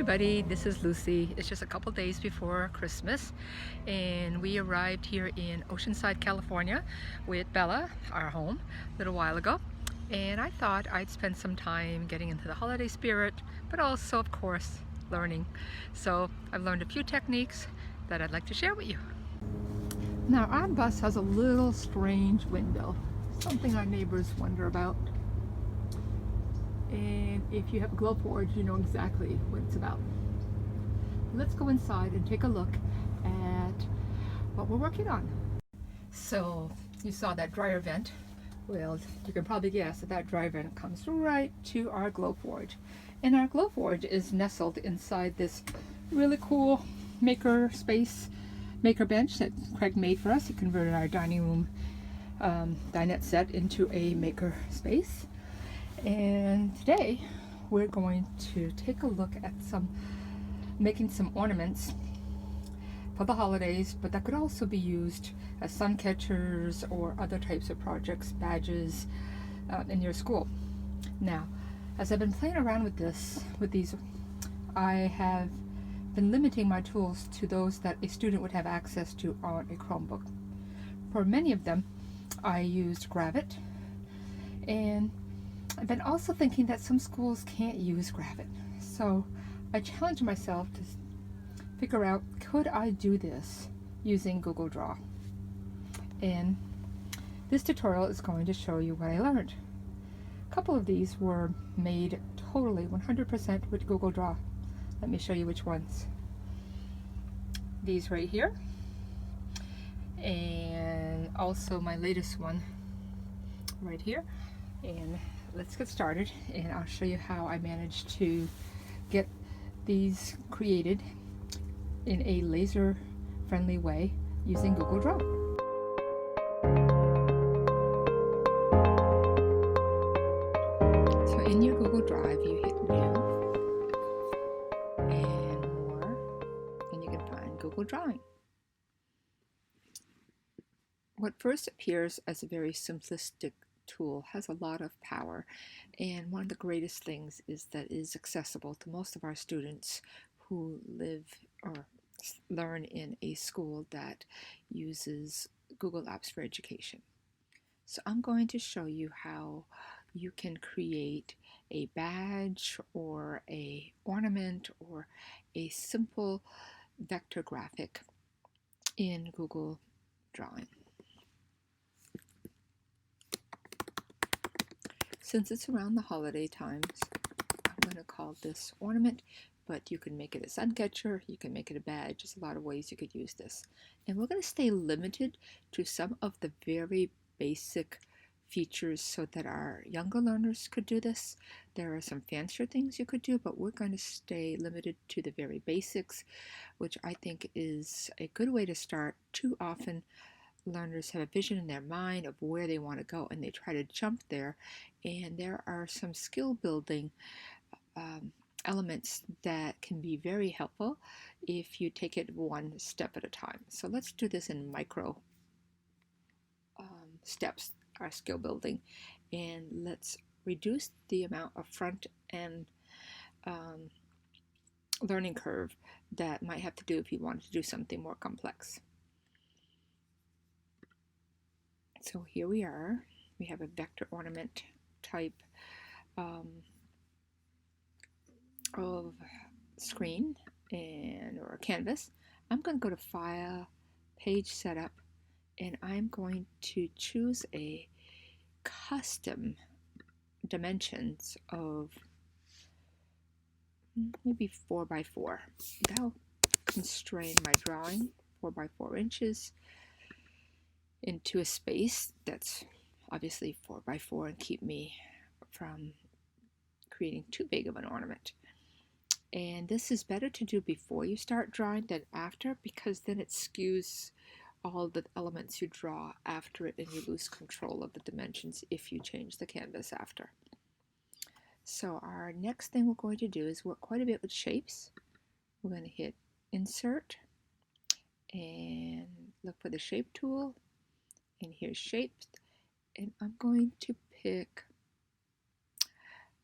everybody, this is Lucy. It's just a couple days before Christmas and we arrived here in Oceanside, California with Bella, our home, a little while ago, and I thought I'd spend some time getting into the holiday spirit, but also of course learning. So I've learned a few techniques that I'd like to share with you. Now our bus has a little strange window, something our neighbors wonder about. And if you have Glowforge, you know exactly what it's about. Let's go inside and take a look at what we're working on. So you saw that dryer vent. Well, you can probably guess that dryer vent comes right to our Glowforge. And our Glowforge is nestled inside this really cool maker space, maker bench that Craig made for us. He converted our dining room dinette set into a maker space. And today we're going to take a look at making some ornaments for the holidays, but that could also be used as sun catchers or other types of projects, badges in your school. Now, as I've been playing around with these, I have been limiting my tools to those that a student would have access to on a Chromebook. For many of them, I used Gravit, and I've been also thinking that some schools can't use Gravit. So I challenged myself to figure out, could I do this using Google Draw? And this tutorial is going to show you what I learned. A couple of these were made totally 100% with Google Draw. Let me show you which ones. These right here, and also my latest one right here. And let's get started, and I'll show you how I managed to get these created in a laser friendly way using Google Draw. So in your Google Drive, you hit New and More, and you can find Google Drawing. What first appears as a very simplistic tool has a lot of power, and one of the greatest things is that it is accessible to most of our students who live or learn in a school that uses Google Apps for Education. So I'm going to show you how you can create a badge or a ornament or a simple vector graphic in Google Drawing. Since it's around the holiday times, I'm going to call this ornament, but you can make it a sun catcher, you can make it a badge. There's a lot of ways you could use this. And we're going to stay limited to some of the very basic features so that our younger learners could do this. There are some fancier things you could do, but we're going to stay limited to the very basics, which I think is a good way to start. Too often learners have a vision in their mind of where they want to go and they try to jump there, and there are some skill building elements that can be very helpful if you take it one step at a time. So let's do this in micro steps, our skill building, and let's reduce the amount of front end learning curve that might have to do if you wanted to do something more complex. So here we are. We have a vector ornament type of screen or canvas. I'm going to go to File, Page Setup, and I'm going to choose a custom dimensions of maybe 4x4. That'll constrain my drawing, 4x4 inches, into a space that's obviously 4x4 and keep me from creating too big of an ornament. And this is better to do before you start drawing than after, because then it skews all the elements you draw after it and you lose control of the dimensions if you change the canvas after. So our next thing we're going to do is work quite a bit with shapes. We're going to hit Insert and look for the Shape tool, and here's Shapes, and I'm going to pick,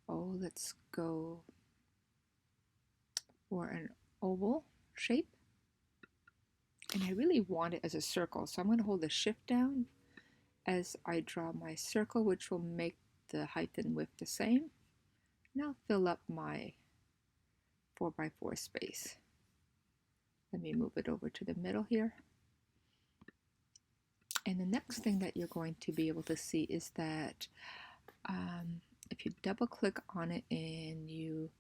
let's go for an oval shape. And I really want it as a circle, so I'm going to hold the shift down as I draw my circle, which will make the height and width the same. Now fill up my 4x4 space. Let me move it over to the middle here. And the next thing that you're going to be able to see is that if you double click on it and you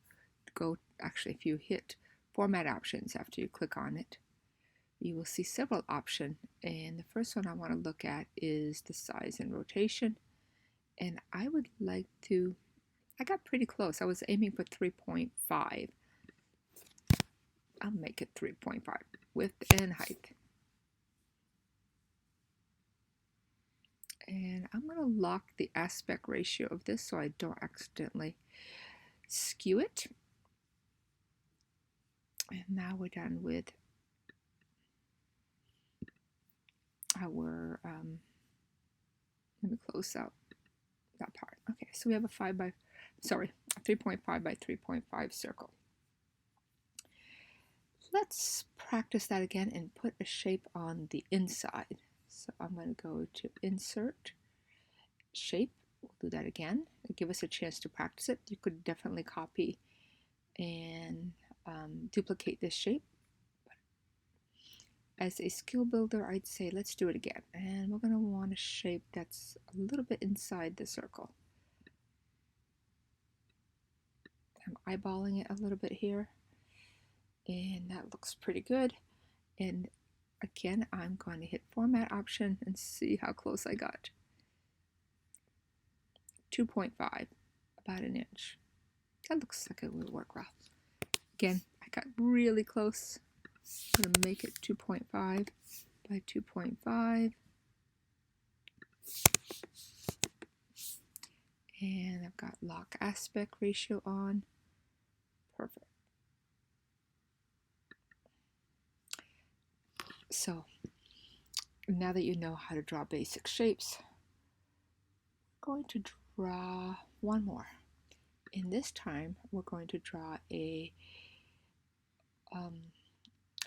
go, actually if you hit format options after you click on it, you will see several options. And the first one I want to look at is the size and rotation. And I would like to, I got pretty close. I was aiming for 3.5. I'll make it 3.5, width and height. And I'm going to lock the aspect ratio of this so I don't accidentally skew it. And now we're done with our, let me close out that part. Okay, so we have a 3.5 by 3.5 circle. Let's practice that again and put a shape on the inside. So I'm going to go to Insert, Shape. We'll do that again. It'll give us a chance to practice it. You could definitely copy and duplicate this shape. As a skill builder, I'd say let's do it again. And we're going to want a shape that's a little bit inside the circle. I'm eyeballing it a little bit here. And that looks pretty good. And again, I'm going to hit Format option and see how close I got. 2.5, about an inch. That looks like it will work well. Again, I got really close. I'm going to make it 2.5 by 2.5. And I've got lock aspect ratio on. Perfect. So now that you know how to draw basic shapes, we're going to draw one more. And this time we're going to draw a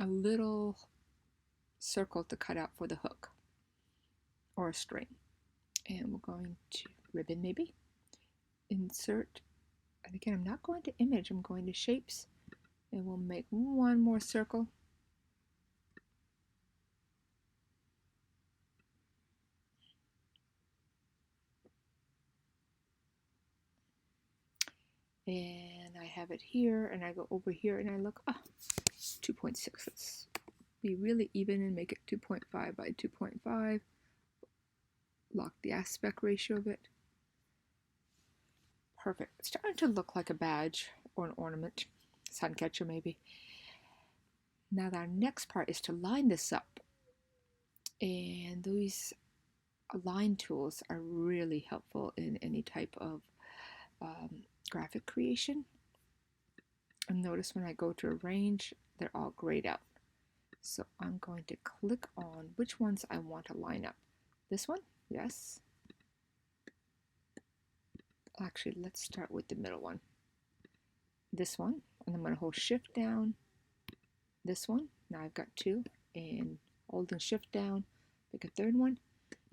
little circle to cut out for the hook or a string. And we're going to ribbon maybe, insert, and again I'm not going to image, I'm going to shapes, and we'll make one more circle. And I have it here, and I go over here and I look, 2.6. Let's be really even and make it 2.5 by 2.5. Lock the aspect ratio of it. Perfect. It's starting to look like a badge or an ornament, sun catcher maybe. Now our next part is to line this up. And these line tools are really helpful in any type of graphic creation. And notice when I go to arrange, they're all grayed out. So I'm going to click on which ones I want to line up. This one, yes. Actually, let's start with the middle one. This one, and I'm going to hold shift down. This one, now I've got two, and holding shift down, pick a third one.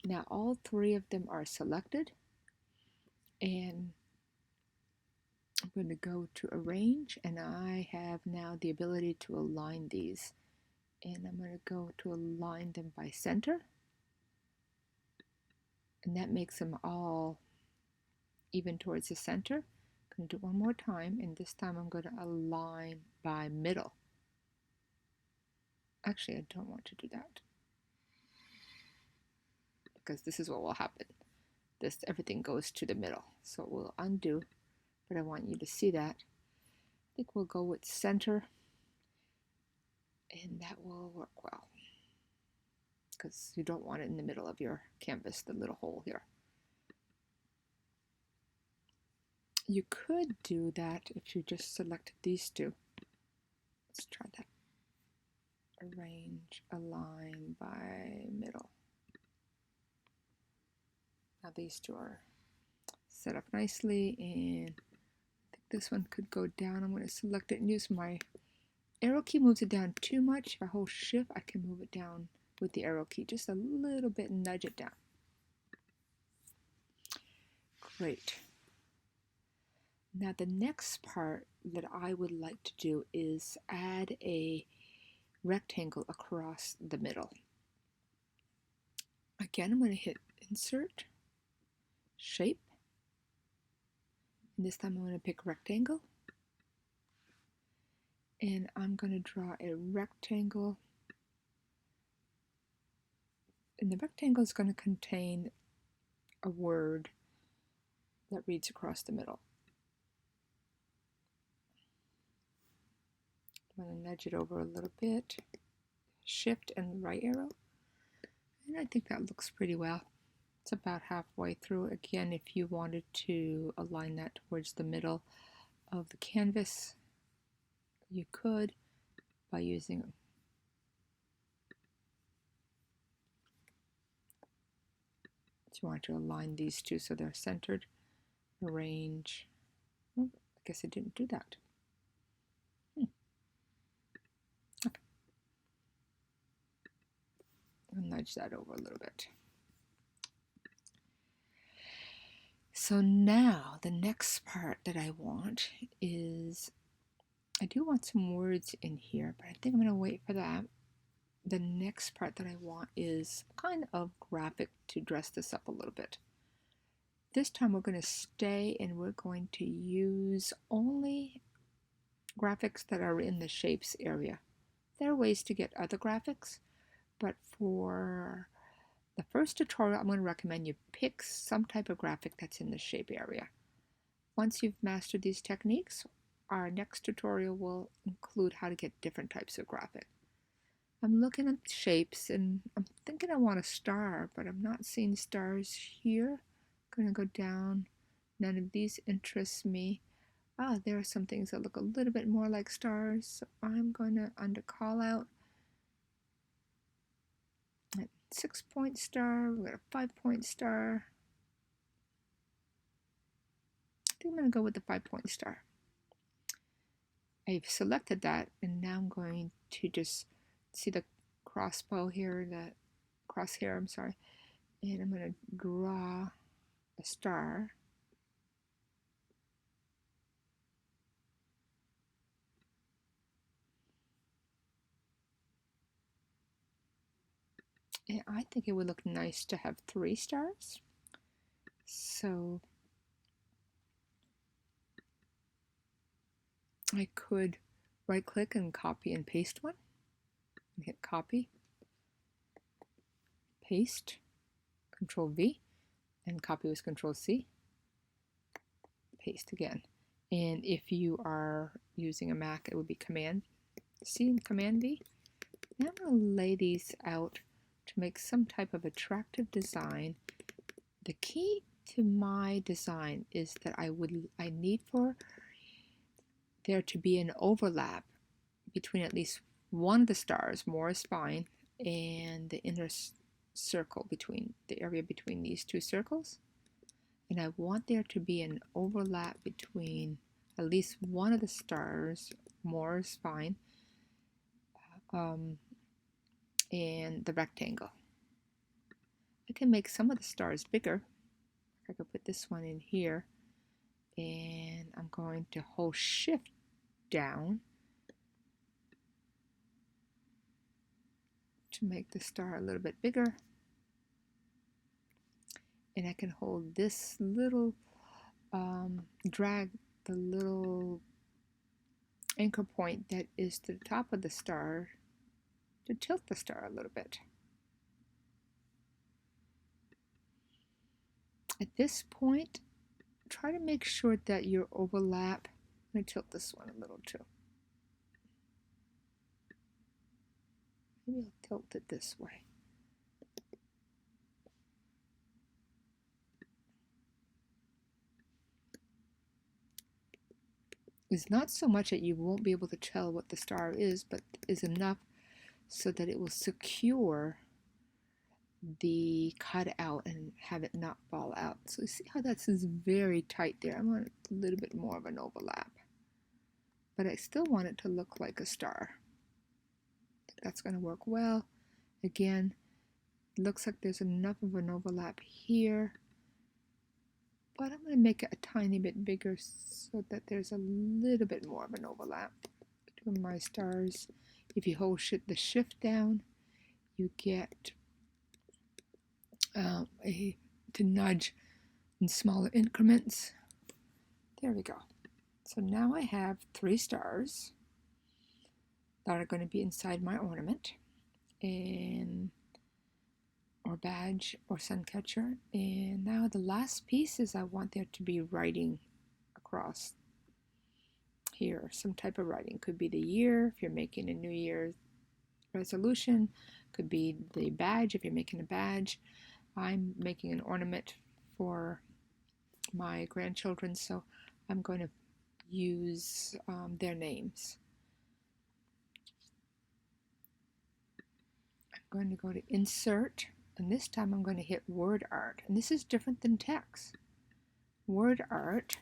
Now all three of them are selected, and I'm going to go to arrange, and I have now the ability to align these. And I'm going to go to align them by center. And that makes them all even towards the center. I'm going to do it one more time, and this time I'm going to align by middle. Actually, I don't want to do that, because this is what will happen. Everything goes to the middle. So we'll undo, but I want you to see that. I think we'll go with center, and that will work well, because you don't want it in the middle of your canvas, the little hole here. You could do that if you just selected these two. Let's try that. Arrange, align by middle. Now these two are set up nicely, and I think this one could go down. I'm going to select it and use my arrow key moves it down too much. If I hold shift, I can move it down with the arrow key just a little bit and nudge it down. Great. Now the next part that I would like to do is add a rectangle across the middle. Again, I'm going to hit Insert, Shape, and this time I'm going to pick Rectangle. And I'm going to draw a rectangle. And the rectangle is going to contain a word that reads across the middle. I'm going to nudge it over a little bit, shift and right arrow, and I think that looks pretty well. It's about halfway through. Again, if you wanted to align that towards the middle of the canvas, you could by using them. So you want to align these two so they're centered. Arrange. Oh, I guess I didn't do that. Okay. I'll nudge that over a little bit. So now the next part that I want is, I do want some words in here, but I think I'm going to wait for that. The next part that I want is kind of graphic to dress this up a little bit. This time we're going to stay and we're going to use only graphics that are in the shapes area. There are ways to get other graphics, but for the first tutorial, I'm going to recommend you pick some type of graphic that's in the shape area. Once you've mastered these techniques, our next tutorial will include how to get different types of graphic. I'm looking at shapes and I'm thinking I want a star, but I'm not seeing stars here. I'm going to go down. None of these interest me. There are some things that look a little bit more like stars. So I'm going to, under call out, 6-point star, we got a 5-point star. I think I'm going to go with the 5-point star. I've selected that, and now I'm going to just see the crossbow here, the crosshair, I'm sorry, and I'm going to draw a star. And I think it would look nice to have 3 stars. So I could right click and copy and paste one. And hit copy, paste, Control V, and copy with Control C. Paste again. And if you are using a Mac, it would be Command C and Command V. Now I'm going to lay these out to make some type of attractive design. The key to my design is that I need for there to be an overlap between at least one of the stars, more is fine, and the inner circle, between the area between these 2 circles. And I want there to be an overlap between at least one of the stars, more is fine, and the rectangle. I can make some of the stars bigger. I could put this one in here, and I'm going to hold shift down to make the star a little bit bigger. And I can hold this little, drag the little anchor point that is to the top of the star to tilt the star a little bit. At this point, try to make sure that your overlap, I'm going to tilt this one a little too. Maybe I'll tilt it this way. It's not so much that you won't be able to tell what the star is, but is enough so that it will secure the cutout and have it not fall out. So you see how that's very tight there. I want a little bit more of an overlap. but I still want it to look like a star. That's going to work well. Again, it looks like there's enough of an overlap here, but I'm going to make it a tiny bit bigger so that there's a little bit more of an overlap between my stars. If you hold the shift down, you get to nudge in smaller increments. There we go. So now I have 3 stars that are going to be inside my ornament and or badge or sun catcher. And now the last piece is I want there to be writing across here, some type of writing. Could be the year if you're making a New Year's resolution, could be the badge if you're making a badge. I'm making an ornament for my grandchildren, so I'm going to use their names. I'm going to go to insert, and this time I'm going to hit word art, and this is different than text. Word art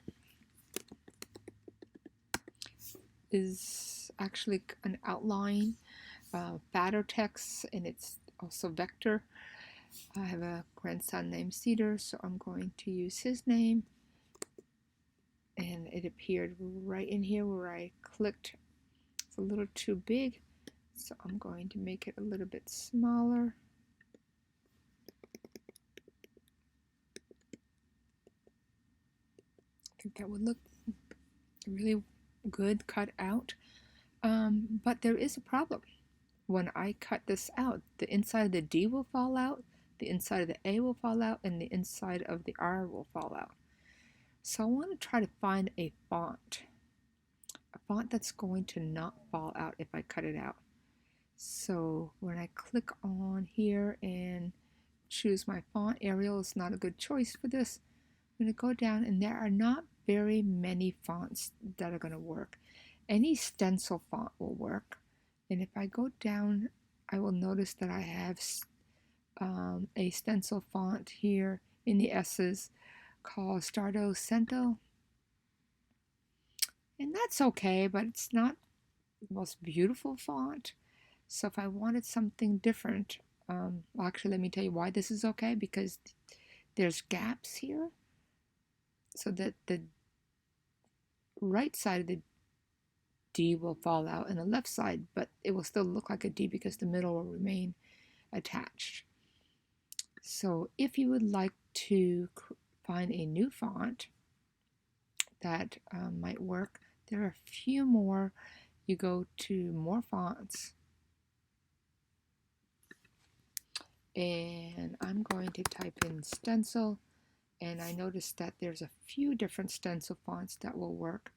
is actually an outline, fatter text, and it's also vector. I have a grandson named Cedar, so I'm going to use his name, and it appeared right in here where I clicked. It's a little too big, so I'm going to make it a little bit smaller. I think that would look really good cut out, but there is a problem. When I cut this out, the inside of the D will fall out, the inside of the A will fall out, and the inside of the R will fall out. So I want to try to find a font that's going to not fall out if I cut it out. So when I click on here and choose my font, Arial is not a good choice for this. I'm going to go down, and there are not very many fonts that are going to work. Any stencil font will work. And if I go down, I will notice that I have a stencil font here in the S's called Stardo Cento. And that's okay, but it's not the most beautiful font. So if I wanted something different, actually let me tell you why this is okay, because there's gaps here so that the right side of the D will fall out and the left side, but it will still look like a D because the middle will remain attached. So if you would like to find a new font that might work, there are a few more. You go to more fonts, and I'm going to type in stencil, and I noticed that there's a few different stencil fonts that will work.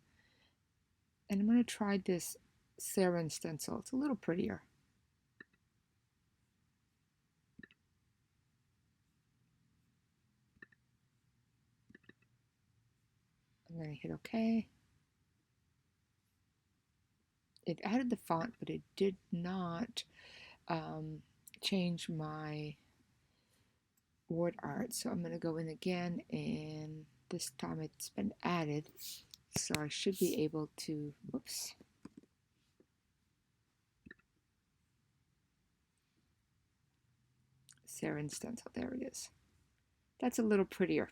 And I'm going to try this Sarin stencil. It's a little prettier. I'm going to hit OK. It added the font, but it did not change my word art. So I'm going to go in again, and this time it's been added. So I should be able to, whoops. Sarin stencil, there it is. That's a little prettier.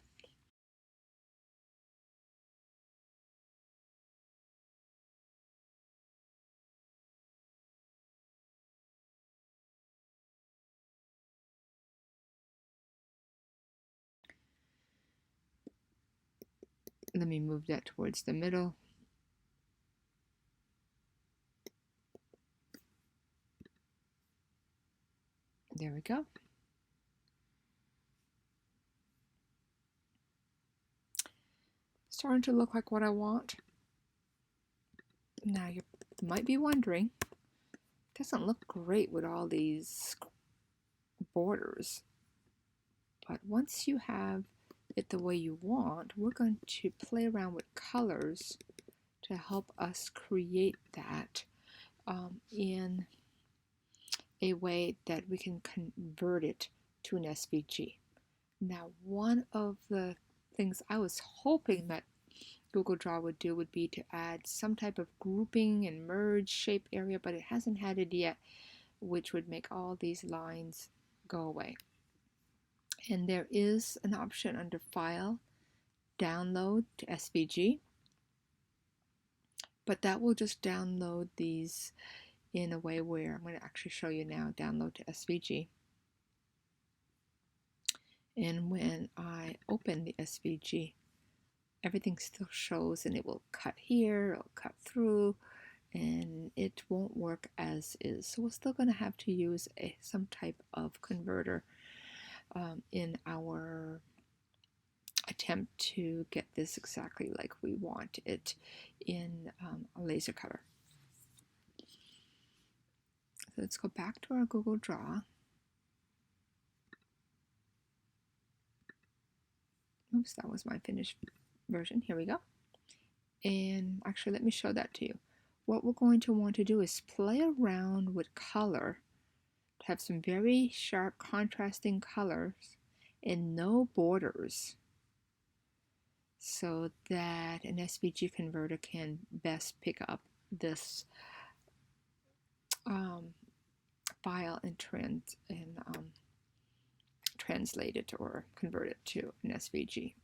Let me move that towards the middle. There we go. Starting to look like what I want. Now you might be wondering, it doesn't look great with all these borders. But once you have it the way you want, we're going to play around with colors to help us create that in a way that we can convert it to an SVG. Now, one of the things I was hoping that Google Draw would do would be to add some type of grouping and merge shape area, but it hasn't had it yet, which would make all these lines go away. And there is an option under File, Download to SVG, but that will just download these in a way where I'm going to actually show you now, download to SVG. And when I open the SVG, everything still shows, and it will cut here, it'll cut through, and it won't work as is. So we're still going to have to use some type of converter in our attempt to get this exactly like we want it in a laser cutter. So let's go back to our Google Draw. Oops, that was my finished version. Here we go. And actually, let me show that to you. What we're going to want to do is play around with color to have some very sharp contrasting colors and no borders, so that an SVG converter can best pick up this file and translate it or convert it to an SVG.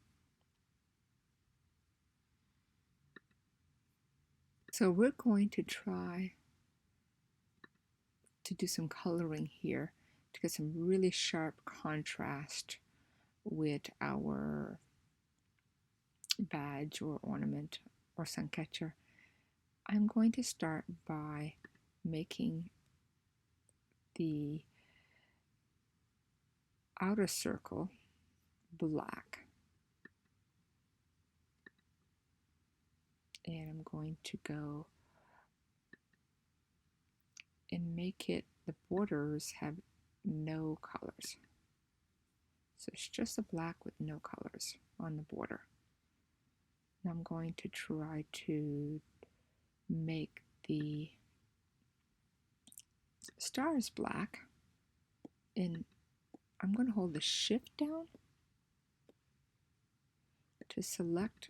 So we're going to try to do some coloring here to get some really sharp contrast with our badge or ornament or sun catcher. I'm going to start by making the outer circle black, and I'm going to go and make it, the borders have no colors, so it's just a black with no colors on the border. And I'm going to try to make the stars black, and I'm going to hold the shift down to select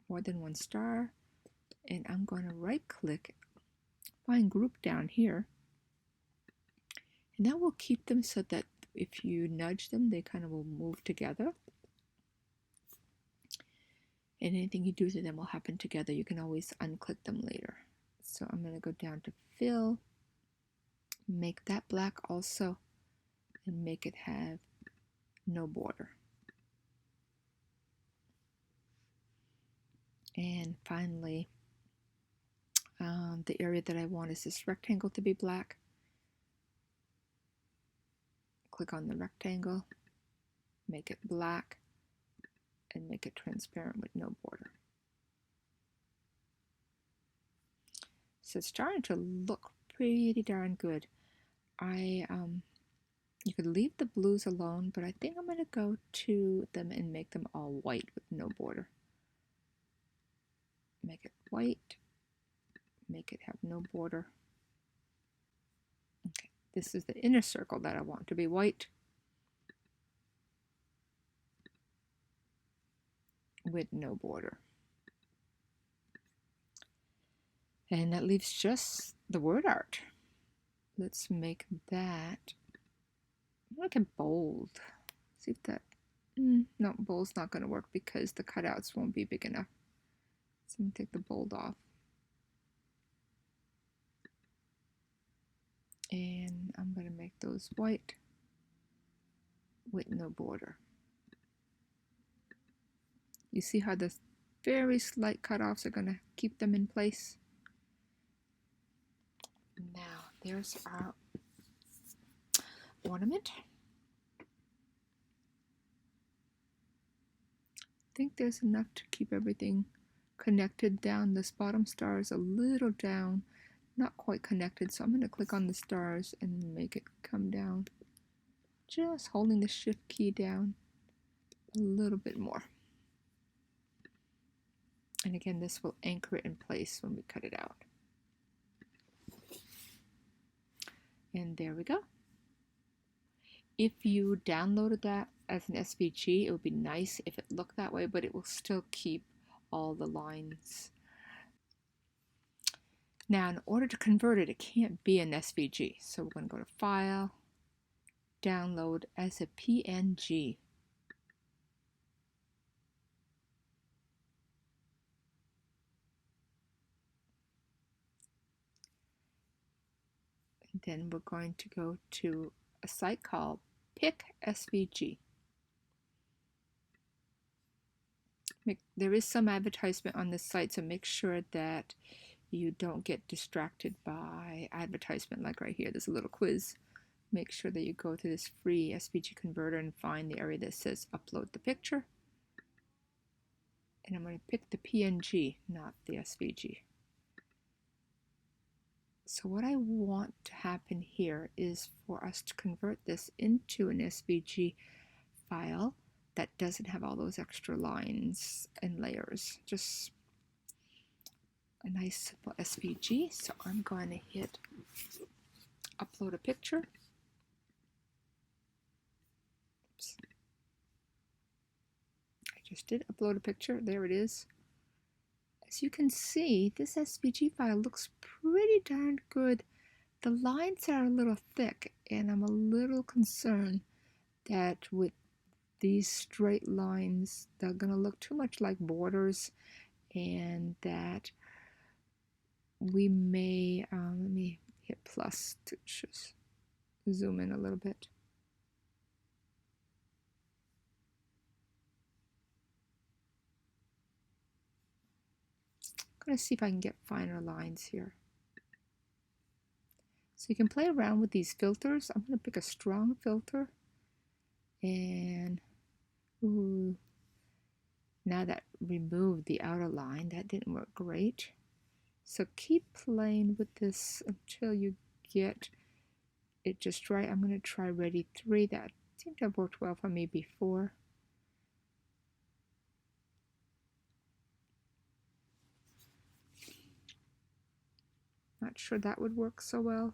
more than one star, and I'm going to right click, find group down here, and that will keep them so that if you nudge them, they kind of will move together, and anything you do to them will happen together. You can always unclick them later. So I'm going to go down to fill, make that black also, and make it have no border. And finally, the area that I want is this rectangle to be black. Click on the rectangle, make it black, and make it transparent with no border. So it's starting to look pretty darn good. You could leave the blues alone, but I think I'm going to go to them and make them all white with no border. Make it white, make it have no border. Okay, this is the inner circle that I want to be white with no border. And that leaves just the word art. Let's make that, make it bold. See if that, no, bold's not going to work because the cutouts won't be big enough. So I'm going to take the bold off. And I'm going to make those white with no border. You see how the very slight cutoffs are going to keep them in place? Now, there's our ornament. I think there's enough to keep everything connected down. This bottom star is a little down, not quite connected, so I'm going to click on the stars and make it come down, just holding the shift key down a little bit more. And again, this will anchor it in place when we cut it out. And there we go. If you downloaded that as an SVG, it would be nice if it looked that way, but it will still keep all the lines. Now, in order to convert it, it can't be an SVG. So we're going to go to File, Download as a PNG. And then we're going to go to a site called Pick SVG. There is some advertisement on this site, so make sure that you don't get distracted by advertisement. Like right here, there's a little quiz. Make sure that you go to this free SVG converter and find the area that says upload the picture. And I'm going to pick the PNG, not the SVG. So what I want to happen here is for us to convert this into an SVG file that doesn't have all those extra lines and layers. Just a nice simple SVG. So I'm going to hit upload a picture. Oops. I just did upload a picture. There it is. As you can see, this SVG file looks pretty darn good. The lines are a little thick, and I'm a little concerned that with these straight lines, they're going to look too much like borders, and that we may, let me hit plus to just zoom in a little bit. I'm going to see if I can get finer lines here. So you can play around with these filters. I'm going to pick a strong filter, and ooh, now that removed the outer line. That didn't work great. So keep playing with this until you get it just right. I'm going to try Ready 3. That seemed to have worked well for me before. Not sure that would work so well.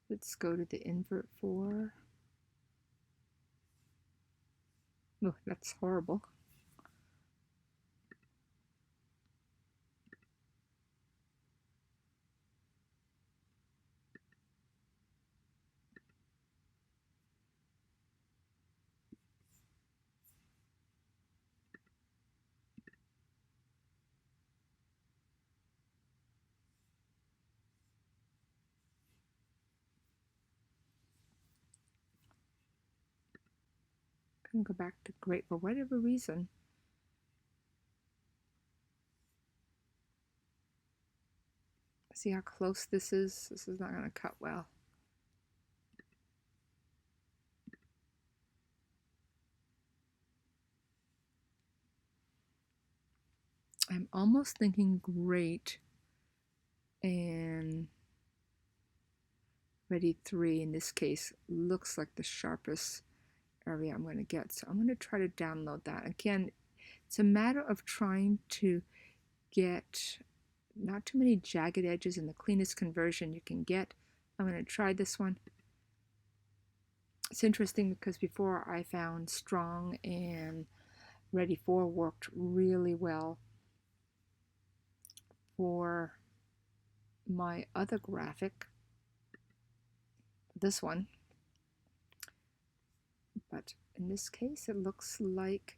Let's go to the invert 4. Oh, that's horrible. I'm going to go back to great for whatever reason. See how close this is? This is not going to cut well. I'm almost thinking great and Ready 3 in this case looks like the sharpest area I'm going to get. So I'm going to try to download that. Again, it's a matter of trying to get not too many jagged edges and the cleanest conversion you can get. I'm going to try this one. It's interesting because before I found Strong and Ready 4 worked really well for my other graphic, this one. But in this case, it looks like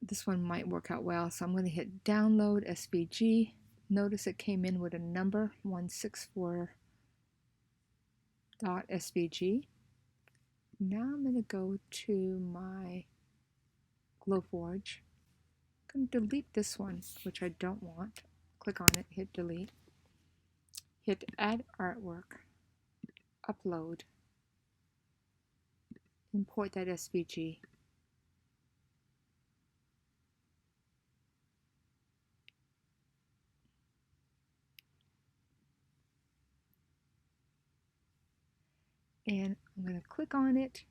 this one might work out well. So I'm going to hit download SVG. Notice it came in with a number 164.svg. Now I'm going to go to my Glowforge. I'm going to delete this one, which I don't want. Click on it, hit delete. Hit add artwork, upload, import that SVG. and I'm going to click on it,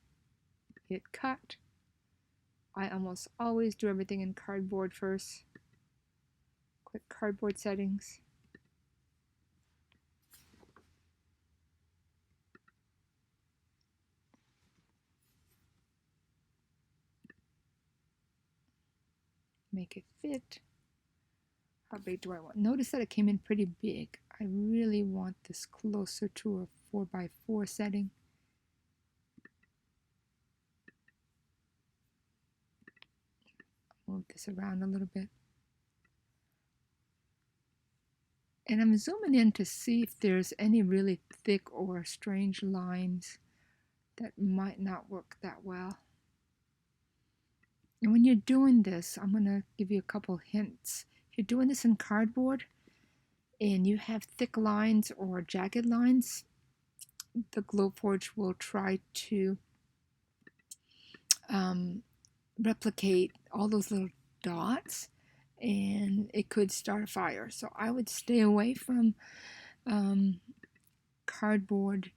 hit cut. I almost always do everything in cardboard first. Click cardboard settings. Make it fit. How big do I want? Notice that it came in pretty big. I really want this closer to a 4x4 setting. Move this around a little bit. And I'm zooming in to see if there's any really thick or strange lines that might not work that well. And when you're doing this, I'm going to give you a couple hints. If you're doing this in cardboard and you have thick lines or jagged lines, the Glowforge will try to replicate all those little dots, and it could start a fire. So I would stay away from cardboard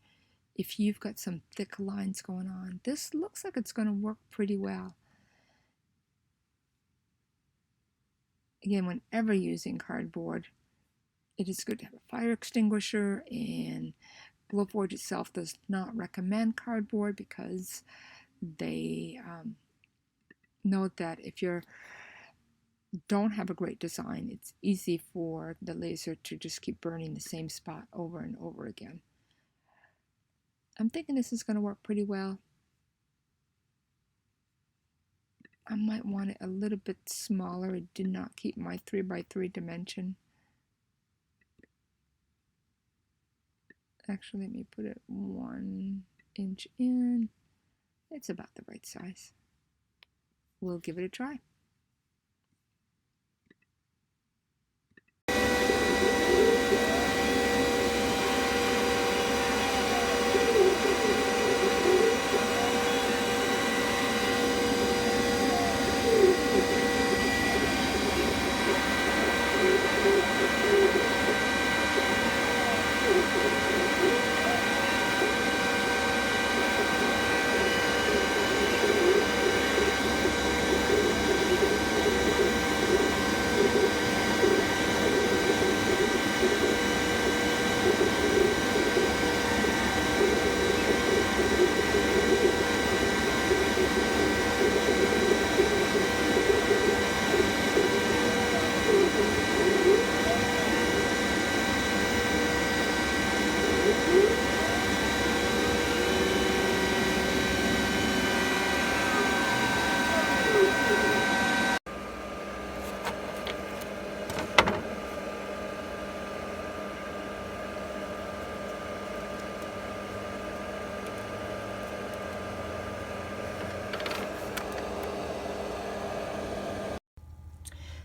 if you've got some thick lines going on. This looks like it's going to work pretty well. Again, whenever using cardboard, it is good to have a fire extinguisher, and Glowforge itself does not recommend cardboard because they note that if you don't have a great design, it's easy for the laser to just keep burning the same spot over and over again. I'm thinking this is going to work pretty well. I might want it a little bit smaller. It did not keep my 3x3 dimension. Actually, let me put it 1 inch in. It's about the right size. We'll give it a try.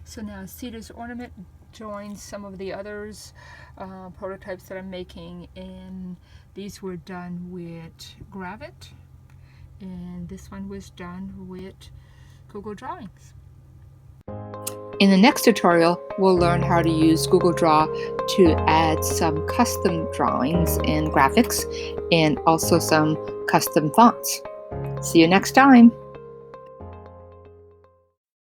So now Cedar's Ornament joins some of the others prototypes that I'm making, and these were done with Gravit, and this one was done with Google Drawings. In the next tutorial, we'll learn how to use Google Draw to add some custom drawings and graphics, and also some custom fonts. See you next time.